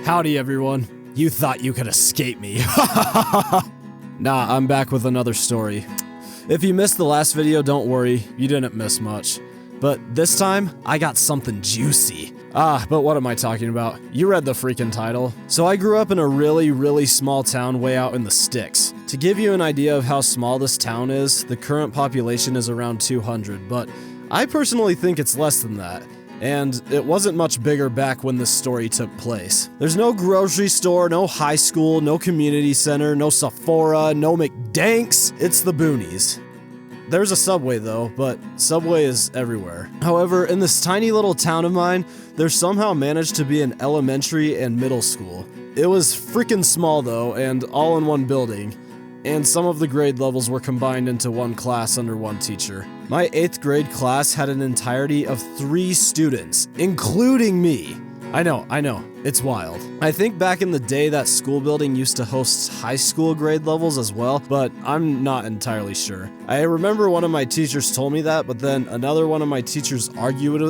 Howdy everyone. You thought you could escape me. Nah, I'm back with another story. If you missed the last video, don't worry, you didn't miss much. But this time, I got something juicy. But what am I talking about? You read the freaking title. So I grew up in a really small town way out in the sticks. To give you an idea of how small this town is, the current population is around 200, but I personally think it's less than that. And it wasn't much bigger back when this story took place. There's no grocery store, no high school, no community center, no Sephora, no McDanks. It's the boonies. There's a Subway though, but Subway is everywhere. However, in this tiny little town of mine, there somehow managed to be an elementary and middle school. It was freaking small though, and all in one building. And some of the grade levels were combined into one class under one teacher. My 8th grade class had an entirety of 3 students, including me. I know, it's wild. I think back in the day that school building used to host high school grade levels as well, but I'm not entirely sure. I remember one of my teachers told me that, but then another one of my teachers argued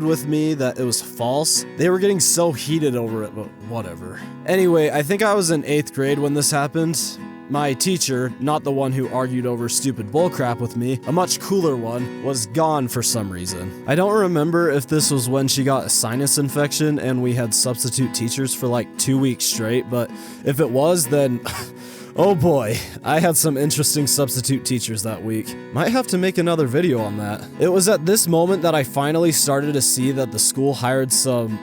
with me that it was false. They were getting so heated over it, but whatever. Anyway, I think I was in 8th grade when this happened. My teacher, not the one who argued over stupid bullcrap with me, a much cooler one, was gone for some reason. I don't remember if this was when she got a sinus infection and we had substitute teachers for like 2 weeks straight, but if it was, then oh boy, I had some interesting substitute teachers that week. Might have to make another video on that. It was at this moment that I finally started to see that the school hired some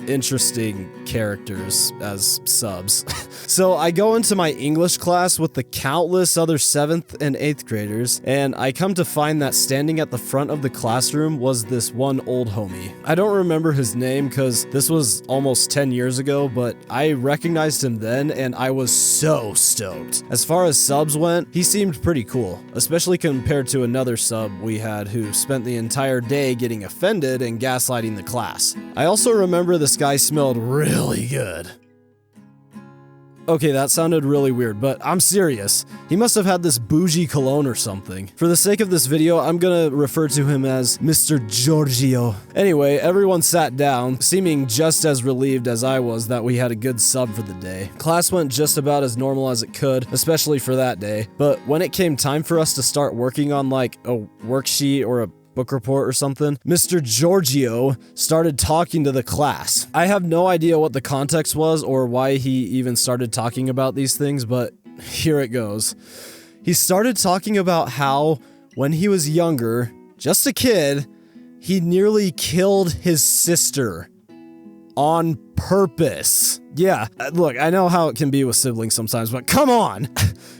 interesting characters as subs. So I go into my English class with the countless other 7th and 8th graders, and I come to find that standing at the front of the classroom was this one old homie. I don't remember his name because this was almost 10 years ago, but I recognized him then and I was so stoked. As far as subs went, he seemed pretty cool, especially compared to another sub we had who spent the entire day getting offended and gaslighting the class. I also remember this guy smelled really good. Okay, that sounded really weird, but I'm serious. He must have had this bougie cologne or something. For the sake of this video, I'm gonna refer to him as Mr. Giorgio. Anyway, everyone sat down, seeming just as relieved as I was that we had a good sub for the day. Class went just about as normal as it could, especially for that day, but when it came time for us to start working on like a worksheet or a book report or something, Mr. Giorgio started talking to the class. I have no idea what the context was or why he even started talking about these things, but here it goes. He started talking about how when he was younger, just a kid, he nearly killed his sister on purpose. Yeah, look, I know how it can be with siblings sometimes, but come on!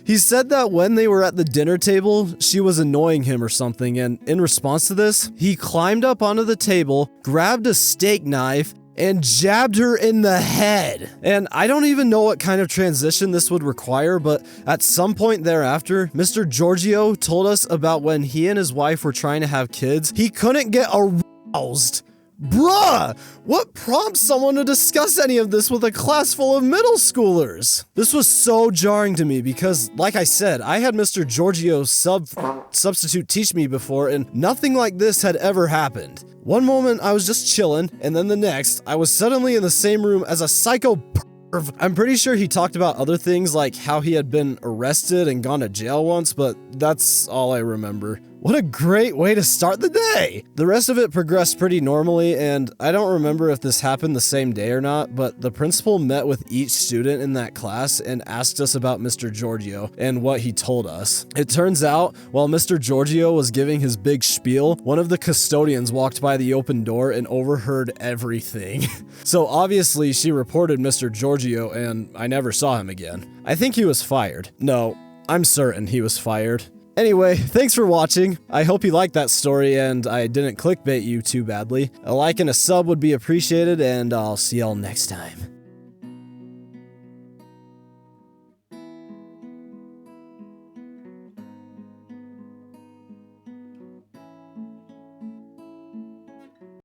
He said that when they were at the dinner table, she was annoying him or something, and in response to this, he climbed up onto the table, grabbed a steak knife, and jabbed her in the head. And I don't even know what kind of transition this would require, but at some point thereafter, Mr. Giorgio told us about when he and his wife were trying to have kids. He couldn't get aroused. Bruh! What prompts someone to discuss any of this with a class full of middle schoolers? This was so jarring to me because, like I said, I had Mr. Giorgio substitute teach me before and nothing like this had ever happened. One moment I was just chilling, and then the next, I was suddenly in the same room as a psychopath. I'm pretty sure he talked about other things like how he had been arrested and gone to jail once, but that's all I remember. What a great way to start the day! The rest of it progressed pretty normally, and I don't remember if this happened the same day or not, but the principal met with each student in that class and asked us about Mr. Giorgio and what he told us. It turns out, while Mr. Giorgio was giving his big spiel, one of the custodians walked by the open door and overheard everything. So obviously she reported Mr. Giorgio and I never saw him again. I think he was fired. No, I'm certain he was fired. Anyway, thanks for watching. I hope you liked that story and I didn't clickbait you too badly. A like and a sub would be appreciated, and I'll see y'all next time.